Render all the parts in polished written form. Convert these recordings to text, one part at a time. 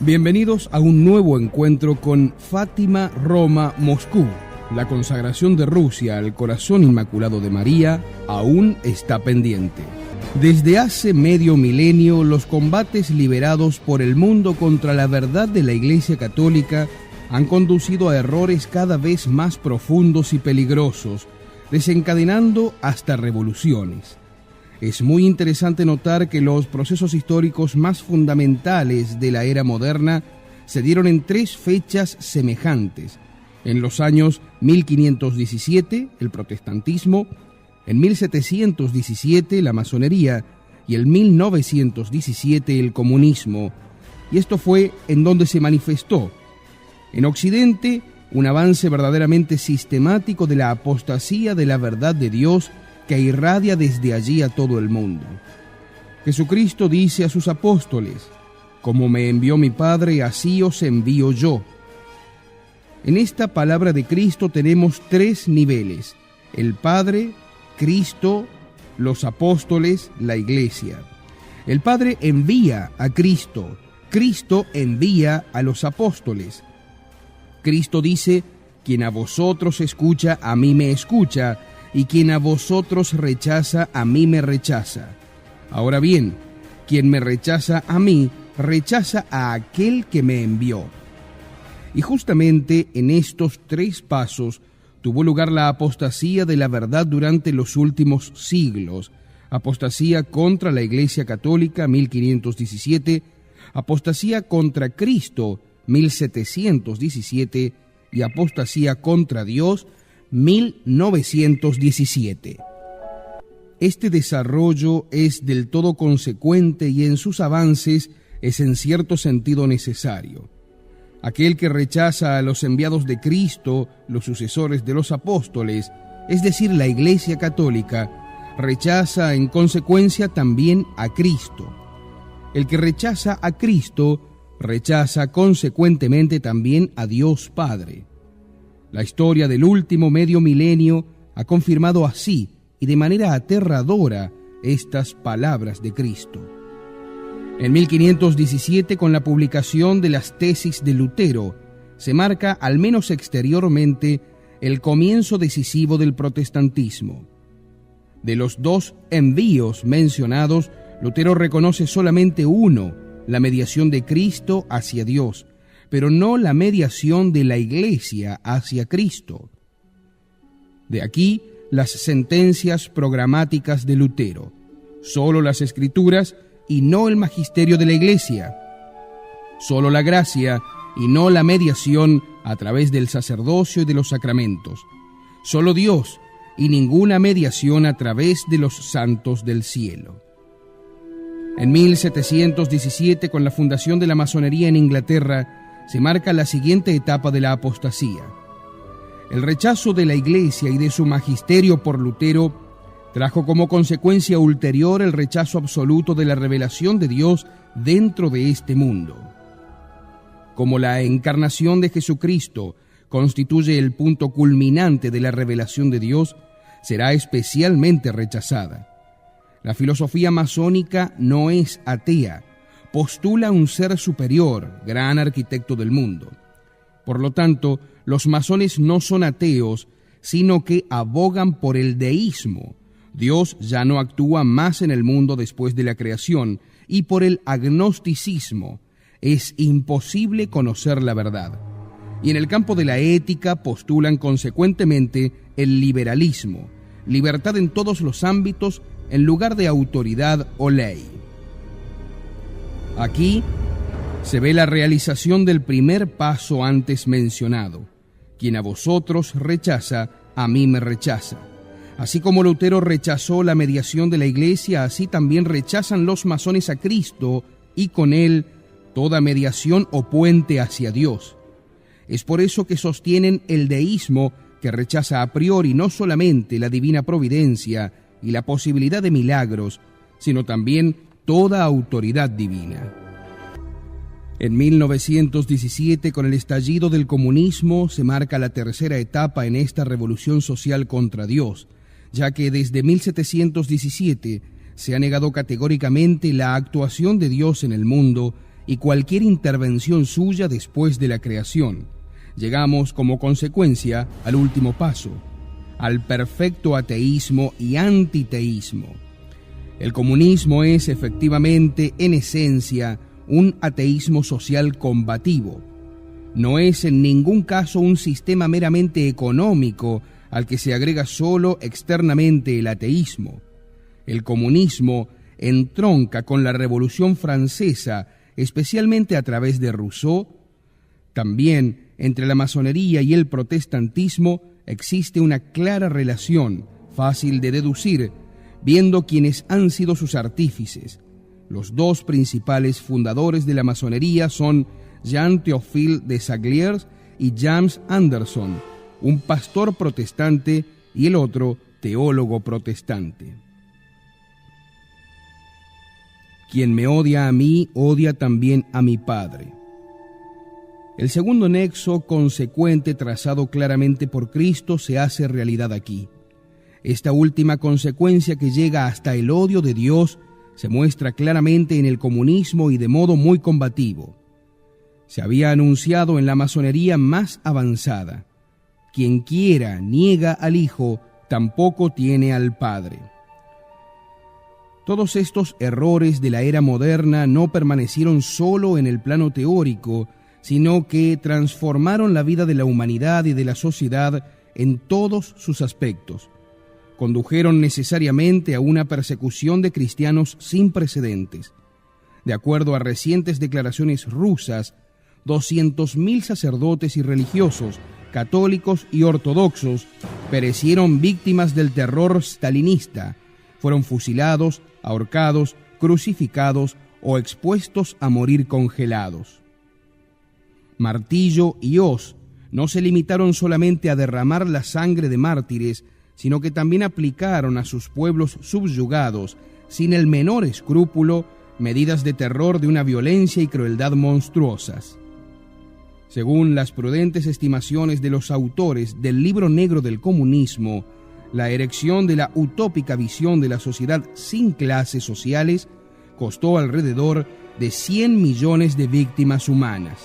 Bienvenidos a un nuevo encuentro con Fátima, Roma, Moscú. La consagración de Rusia al corazón inmaculado de María aún está pendiente. Desde hace medio milenio, los combates liberados por el mundo contra la verdad de la Iglesia Católica han conducido a errores cada vez más profundos y peligrosos, desencadenando hasta revoluciones. Es muy interesante notar que los procesos históricos más fundamentales de la era moderna se dieron en tres fechas semejantes. En los años 1517, el protestantismo, en 1717, la masonería, y en 1917, el comunismo. Y esto fue en donde se manifestó, en Occidente, un avance verdaderamente sistemático de la apostasía de la verdad de Dios que irradia desde allí a todo el mundo. Jesucristo dice a sus apóstoles: como me envió mi Padre, así os envío yo. En esta palabra de Cristo tenemos tres niveles: el Padre, Cristo, los apóstoles, la Iglesia. El Padre envía a Cristo, Cristo envía a los apóstoles. Cristo dice: quien a vosotros escucha, a mí me escucha, y quien a vosotros rechaza, a mí me rechaza. Ahora bien, quien me rechaza a mí, rechaza a aquel que me envió. Y justamente en estos tres pasos tuvo lugar la apostasía de la verdad durante los últimos siglos. Apostasía contra la Iglesia Católica, 1517, apostasía contra Cristo, 1717, y apostasía contra Dios, 1917. Este desarrollo es del todo consecuente y en sus avances es en cierto sentido necesario. Aquel que rechaza a los enviados de Cristo, los sucesores de los apóstoles, es decir, la Iglesia Católica, rechaza en consecuencia también a Cristo. El que rechaza a Cristo, rechaza consecuentemente también a Dios Padre. La historia del último medio milenio ha confirmado así y de manera aterradora estas palabras de Cristo. En 1517, con la publicación de las tesis de Lutero, se marca, al menos exteriormente, el comienzo decisivo del protestantismo. De los dos envíos mencionados, Lutero reconoce solamente uno, la mediación de Cristo hacia Dios, pero no la mediación de la Iglesia hacia Cristo. De aquí las sentencias programáticas de Lutero: solo las Escrituras y no el magisterio de la Iglesia; solo la gracia y no la mediación a través del sacerdocio y de los sacramentos; solo Dios y ninguna mediación a través de los santos del cielo. En 1717, con la fundación de la masonería en Inglaterra, se marca la siguiente etapa de la apostasía. El rechazo de la Iglesia y de su magisterio por Lutero trajo como consecuencia ulterior el rechazo absoluto de la revelación de Dios dentro de este mundo. Como la encarnación de Jesucristo constituye el punto culminante de la revelación de Dios, será especialmente rechazada. La filosofía masónica no es atea, postula un ser superior, gran arquitecto del mundo. Por lo tanto, los masones no son ateos, sino que abogan por el deísmo. Dios ya no actúa más en el mundo después de la creación, y por el agnosticismo. Es imposible conocer la verdad. Y en el campo de la ética postulan consecuentemente el liberalismo, libertad en todos los ámbitos en lugar de autoridad o ley. Aquí se ve la realización del primer paso antes mencionado: quien a vosotros rechaza, a mí me rechaza. Así como Lutero rechazó la mediación de la Iglesia, así también rechazan los masones a Cristo y con él toda mediación o puente hacia Dios. Es por eso que sostienen el deísmo, que rechaza a priori no solamente la divina providencia y la posibilidad de milagros, sino también toda autoridad divina. En 1917, con el estallido del comunismo, se marca la tercera etapa en esta revolución social contra Dios, ya que desde 1717 se ha negado categóricamente la actuación de Dios en el mundo y cualquier intervención suya después de la creación. Llegamos como consecuencia al último paso, al perfecto ateísmo y antiteísmo. El comunismo es efectivamente, en esencia, un ateísmo social combativo. No es en ningún caso un sistema meramente económico al que se agrega solo externamente el ateísmo. El comunismo entronca con la Revolución Francesa, especialmente a través de Rousseau. También entre la masonería y el protestantismo existe una clara relación, fácil de deducir, viendo quiénes han sido sus artífices. Los dos principales fundadores de la masonería son Jean-Théophile de Sagliers y James Anderson, un pastor protestante y el otro teólogo protestante. Quien me odia a mí, odia también a mi Padre. El segundo nexo consecuente trazado claramente por Cristo se hace realidad aquí. Esta última consecuencia, que llega hasta el odio de Dios, se muestra claramente en el comunismo y de modo muy combativo. Se había anunciado en la masonería más avanzada: quien quiera niega al Hijo, tampoco tiene al Padre. Todos estos errores de la era moderna no permanecieron solo en el plano teórico, sino que transformaron la vida de la humanidad y de la sociedad en todos sus aspectos. Condujeron necesariamente a una persecución de cristianos sin precedentes. De acuerdo a recientes declaraciones rusas, 200.000 sacerdotes y religiosos, católicos y ortodoxos, perecieron víctimas del terror stalinista, fueron fusilados, ahorcados, crucificados o expuestos a morir congelados. Martillo y hoz no se limitaron solamente a derramar la sangre de mártires, sino que también aplicaron a sus pueblos subyugados, sin el menor escrúpulo, medidas de terror de una violencia y crueldad monstruosas. Según las prudentes estimaciones de los autores del Libro Negro del Comunismo, la erección de la utópica visión de la sociedad sin clases sociales costó alrededor de 100 millones de víctimas humanas.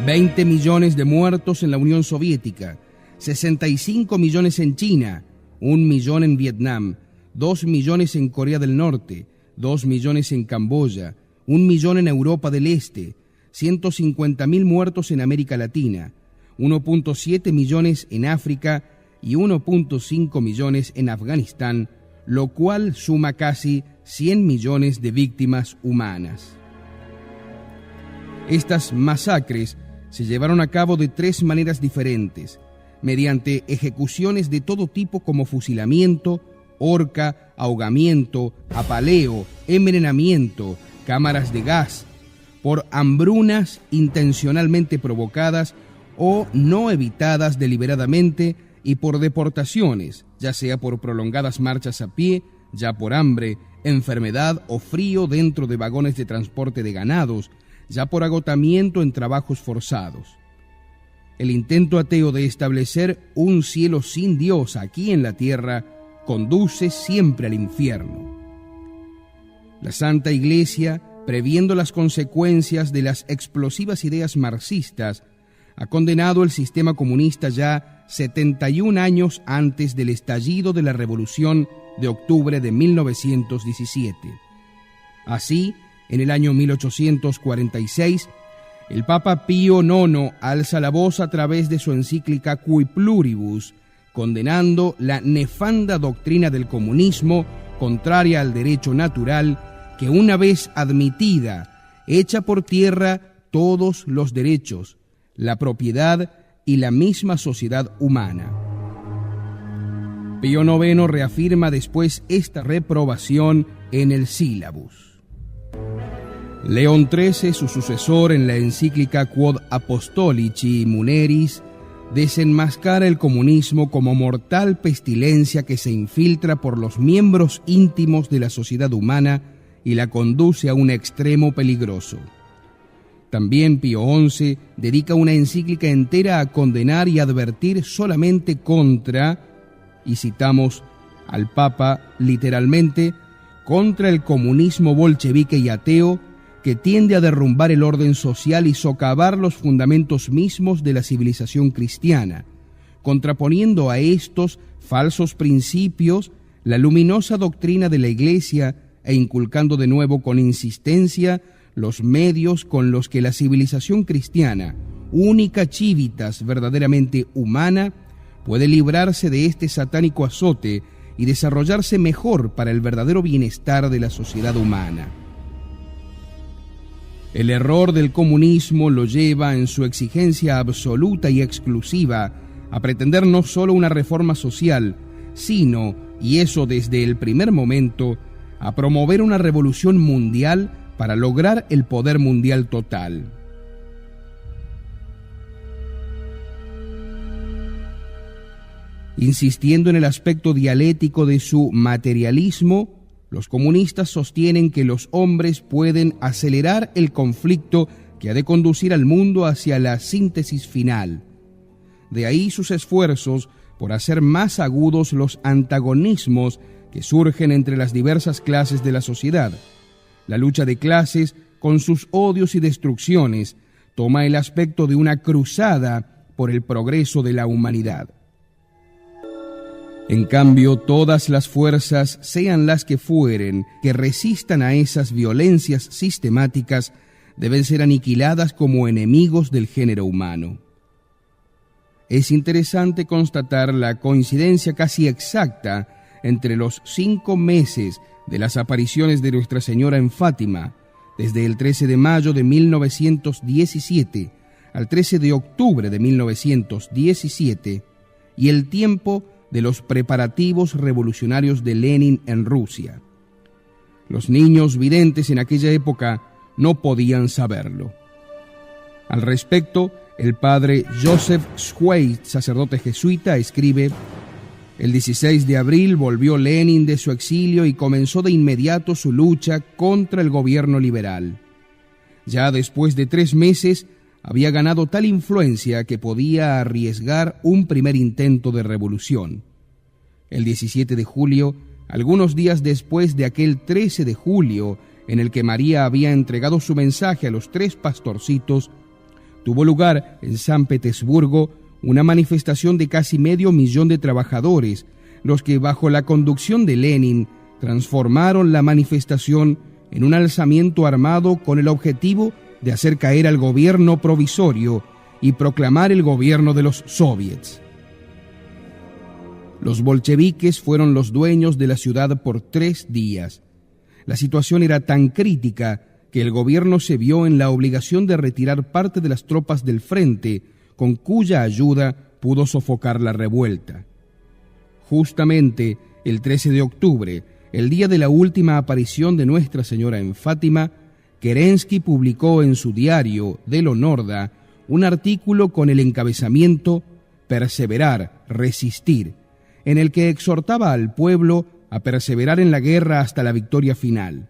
20 millones de muertos en la Unión Soviética, 65 millones en China, 1 millón en Vietnam, 2 millones en Corea del Norte, 2 millones en Camboya, 1 millón en Europa del Este, 150.000 muertos en América Latina, 1.7 millones en África y 1.5 millones en Afganistán, lo cual suma casi 100 millones de víctimas humanas. Estas masacres se llevaron a cabo de 3 maneras diferentes: mediante ejecuciones de todo tipo como fusilamiento, horca, ahogamiento, apaleo, envenenamiento, cámaras de gas, por hambrunas intencionalmente provocadas o no evitadas deliberadamente, y por deportaciones, ya sea por prolongadas marchas a pie, ya por hambre, enfermedad o frío dentro de vagones de transporte de ganados, ya por agotamiento en trabajos forzados. El intento ateo de establecer un cielo sin Dios aquí en la tierra conduce siempre al infierno. La Santa Iglesia, previendo las consecuencias de las explosivas ideas marxistas, ha condenado el sistema comunista ya 71 años antes del estallido de la Revolución de octubre de 1917. Así, en el año 1846, el Papa Pío IX alza la voz a través de su encíclica Cui Pluribus, condenando la nefanda doctrina del comunismo, contraria al derecho natural, que una vez admitida, echa por tierra todos los derechos, la propiedad y la misma sociedad humana. Pío IX reafirma después esta reprobación en el Sílabus. León XIII, su sucesor en la encíclica Quod Apostolici Muneris, desenmascara el comunismo como mortal pestilencia que se infiltra por los miembros íntimos de la sociedad humana y la conduce a un extremo peligroso. También Pío XI dedica una encíclica entera a condenar y advertir solamente contra, y citamos al Papa literalmente, contra el comunismo bolchevique y ateo, que tiende a derrumbar el orden social y socavar los fundamentos mismos de la civilización cristiana, contraponiendo a estos falsos principios la luminosa doctrina de la Iglesia e inculcando de nuevo con insistencia los medios con los que la civilización cristiana, única civitas verdaderamente humana, puede librarse de este satánico azote y desarrollarse mejor para el verdadero bienestar de la sociedad humana. El error del comunismo lo lleva en su exigencia absoluta y exclusiva a pretender no solo una reforma social, sino, y eso desde el primer momento, a promover una revolución mundial para lograr el poder mundial total. Insistiendo en el aspecto dialéctico de su materialismo, los comunistas sostienen que los hombres pueden acelerar el conflicto que ha de conducir al mundo hacia la síntesis final. De ahí sus esfuerzos por hacer más agudos los antagonismos que surgen entre las diversas clases de la sociedad. La lucha de clases, con sus odios y destrucciones, toma el aspecto de una cruzada por el progreso de la humanidad. En cambio, todas las fuerzas, sean las que fueren, que resistan a esas violencias sistemáticas, deben ser aniquiladas como enemigos del género humano. Es interesante constatar la coincidencia casi exacta entre los 5 meses de las apariciones de Nuestra Señora en Fátima, desde el 13 de mayo de 1917 al 13 de octubre de 1917, y el tiempo de los preparativos revolucionarios de Lenin en Rusia. Los niños videntes en aquella época no podían saberlo. Al respecto, el padre Joseph Schweitz, sacerdote jesuita, escribe: el 16 de abril volvió Lenin de su exilio y comenzó de inmediato su lucha contra el gobierno liberal. Ya después de 3 meses, había ganado tal influencia que podía arriesgar un primer intento de revolución. El 17 de julio, algunos días después de aquel 13 de julio, en el que María había entregado su mensaje a los 3 pastorcitos, tuvo lugar en San Petersburgo una manifestación de casi 500,000 de trabajadores, los que bajo la conducción de Lenin transformaron la manifestación en un alzamiento armado con el objetivo de hacer caer al gobierno provisorio y proclamar el gobierno de los soviets. Los bolcheviques fueron los dueños de la ciudad por 3 días. La situación era tan crítica que el gobierno se vio en la obligación de retirar parte de las tropas del frente, con cuya ayuda pudo sofocar la revuelta. Justamente el 13 de octubre, el día de la última aparición de Nuestra Señora en Fátima, Kerensky publicó en su diario de Lonorda un artículo con el encabezamiento «Perseverar, resistir», en el que exhortaba al pueblo a perseverar en la guerra hasta la victoria final.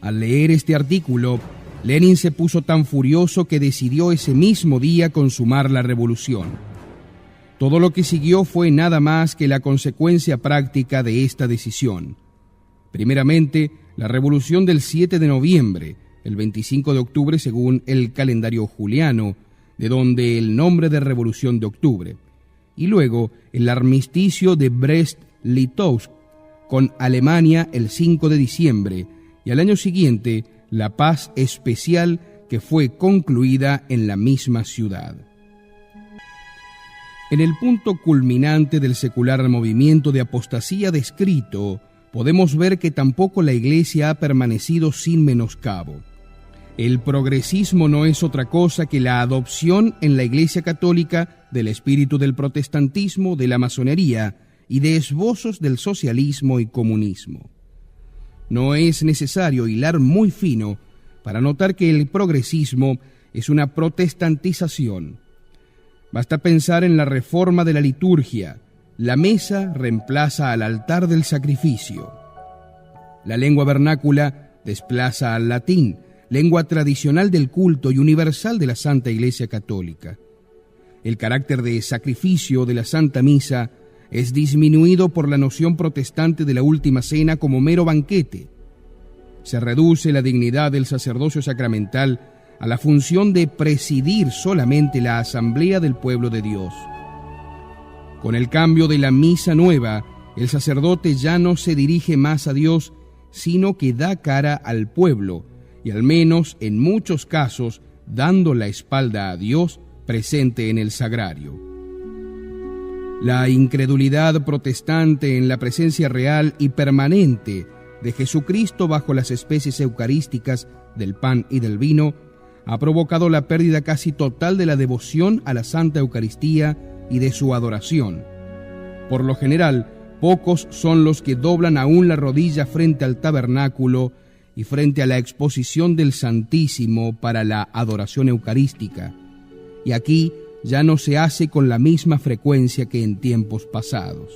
Al leer este artículo, Lenin se puso tan furioso que decidió ese mismo día consumar la revolución. Todo lo que siguió fue nada más que la consecuencia práctica de esta decisión. Primeramente, la revolución del 7 de noviembre, el 25 de octubre según el calendario juliano, de donde el nombre de Revolución de Octubre, y luego el armisticio de Brest-Litovsk con Alemania el 5 de diciembre, y al año siguiente la paz especial que fue concluida en la misma ciudad. En el punto culminante del secular movimiento de apostasía descrito, podemos ver que tampoco la Iglesia ha permanecido sin menoscabo. El progresismo no es otra cosa que la adopción en la Iglesia católica del espíritu del protestantismo, de la masonería y de esbozos del socialismo y comunismo. No es necesario hilar muy fino para notar que el progresismo es una protestantización. Basta pensar en la reforma de la liturgia. La mesa reemplaza al altar del sacrificio. La lengua vernácula desplaza al latín, lengua tradicional del culto y universal de la Santa Iglesia Católica. El carácter de sacrificio de la Santa Misa es disminuido por la noción protestante de la Última Cena como mero banquete. se reduce la dignidad del sacerdocio sacramental a la función de presidir solamente la asamblea del pueblo de Dios. Con el cambio de la misa nueva, el sacerdote ya no se dirige más a Dios, sino que da cara al pueblo, y al menos en muchos casos dando la espalda a Dios presente en el sagrario. La incredulidad protestante en la presencia real y permanente de Jesucristo bajo las especies eucarísticas del pan y del vino ha provocado la pérdida casi total de la devoción a la Santa Eucaristía y de su adoración. Por lo general, pocos son los que doblan aún la rodilla frente al tabernáculo y frente a la exposición del Santísimo para la adoración eucarística. Y aquí ya no se hace con la misma frecuencia que en tiempos pasados.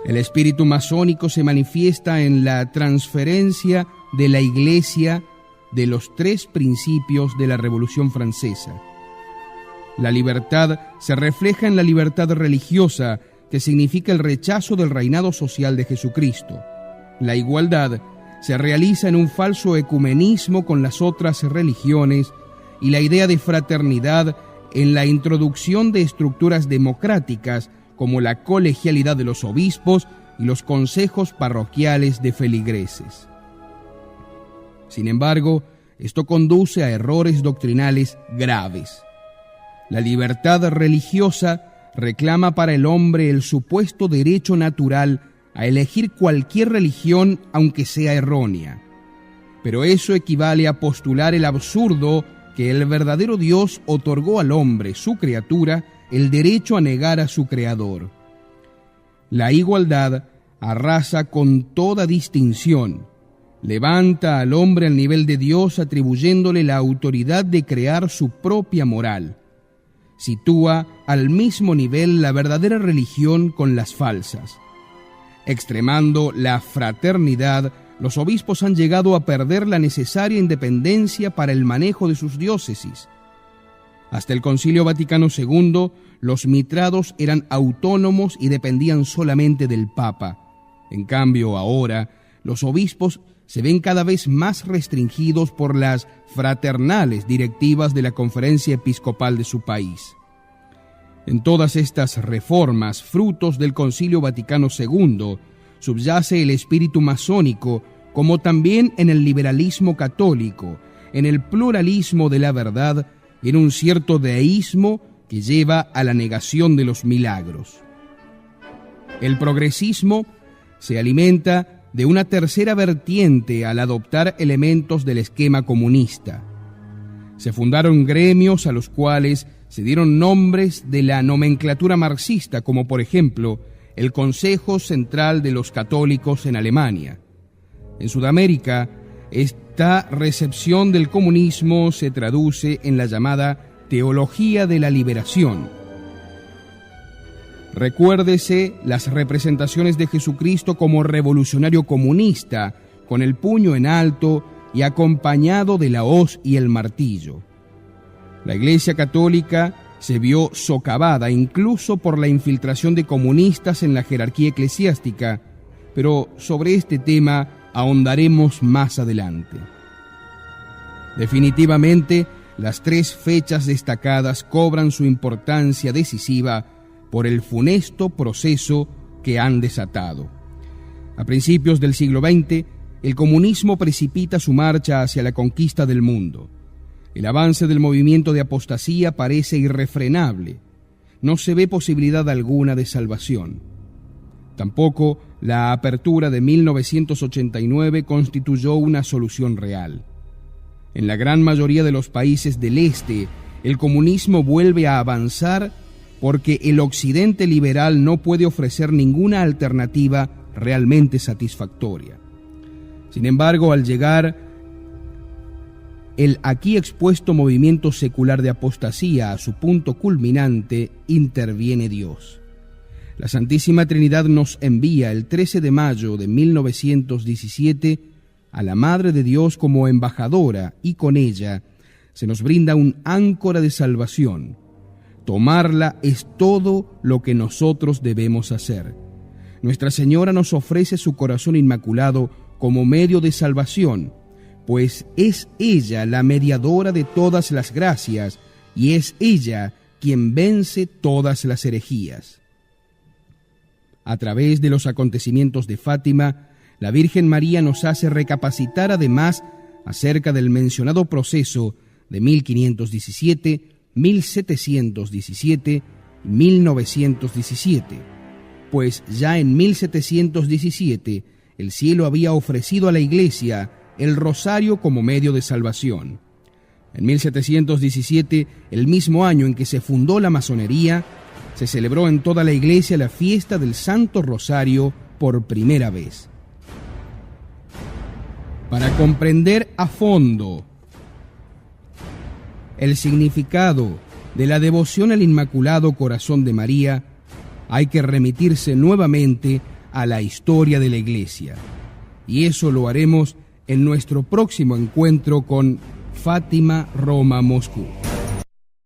El espíritu masónico se manifiesta en la transferencia de la Iglesia de los tres principios de la Revolución Francesa. La libertad se refleja en la libertad religiosa, que significa el rechazo del reinado social de Jesucristo. La igualdad se realiza en un falso ecumenismo con las otras religiones y la idea de fraternidad en la introducción de estructuras democráticas como la colegialidad de los obispos y los consejos parroquiales de feligreses. Sin embargo, esto conduce a errores doctrinales graves. La libertad religiosa reclama para el hombre el supuesto derecho natural a elegir cualquier religión aunque sea errónea. Pero eso equivale a postular el absurdo que el verdadero Dios otorgó al hombre, su criatura, el derecho a negar a su Creador. La igualdad arrasa con toda distinción, levanta al hombre al nivel de Dios atribuyéndole la autoridad de crear su propia moral. Sitúa al mismo nivel la verdadera religión con las falsas. Extremando la fraternidad, los obispos han llegado a perder la necesaria independencia para el manejo de sus diócesis. Hasta el Concilio Vaticano II, los mitrados eran autónomos y dependían solamente del Papa. En cambio, ahora, los obispos se ven cada vez más restringidos por las fraternales directivas de la Conferencia Episcopal de su país. En todas estas reformas, frutos del Concilio Vaticano II, subyace el espíritu masónico, como también en el liberalismo católico, en el pluralismo de la verdad, en un cierto deísmo que lleva a la negación de los milagros. El progresismo se alimenta de una tercera vertiente al adoptar elementos del esquema comunista. Se fundaron gremios a los cuales se dieron nombres de la nomenclatura marxista, como por ejemplo el Consejo Central de los Católicos en Alemania. En Sudamérica, esta recepción del comunismo se traduce en la llamada Teología de la Liberación. Recuérdese las representaciones de Jesucristo como revolucionario comunista, con el puño en alto y acompañado de la hoz y el martillo. La Iglesia Católica se vio socavada incluso por la infiltración de comunistas en la jerarquía eclesiástica, pero sobre este tema ahondaremos más adelante. Definitivamente, las tres fechas destacadas cobran su importancia decisiva por el funesto proceso que han desatado. A principios del siglo XX, el comunismo precipita su marcha hacia la conquista del mundo. El avance del movimiento de apostasía parece irrefrenable. No se ve posibilidad alguna de salvación. Tampoco la apertura de 1989 constituyó una solución real. En la gran mayoría de los países del este, el comunismo vuelve a avanzar porque el occidente liberal no puede ofrecer ninguna alternativa realmente satisfactoria. Sin embargo, al llegar el aquí expuesto movimiento secular de apostasía a su punto culminante, interviene Dios. La Santísima Trinidad nos envía el 13 de mayo de 1917 a la Madre de Dios como embajadora, y con ella se nos brinda un áncora de salvación. Tomarla es todo lo que nosotros debemos hacer. Nuestra Señora nos ofrece su corazón inmaculado como medio de salvación, pues es ella la mediadora de todas las gracias y es ella quien vence todas las herejías. A través de los acontecimientos de Fátima, la Virgen María nos hace recapacitar además acerca del mencionado proceso de 1517, 1717 y 1917, pues ya en 1717 el cielo había ofrecido a la Iglesia el rosario como medio de salvación. En 1717, el mismo año en que se fundó la masonería, se celebró en toda la Iglesia la fiesta del Santo Rosario por primera vez. Para comprender a fondo el significado de la devoción al Inmaculado Corazón de María, hay que remitirse nuevamente a la historia de la Iglesia. Y eso lo haremos en nuestro próximo encuentro con Fátima, Roma, Moscú.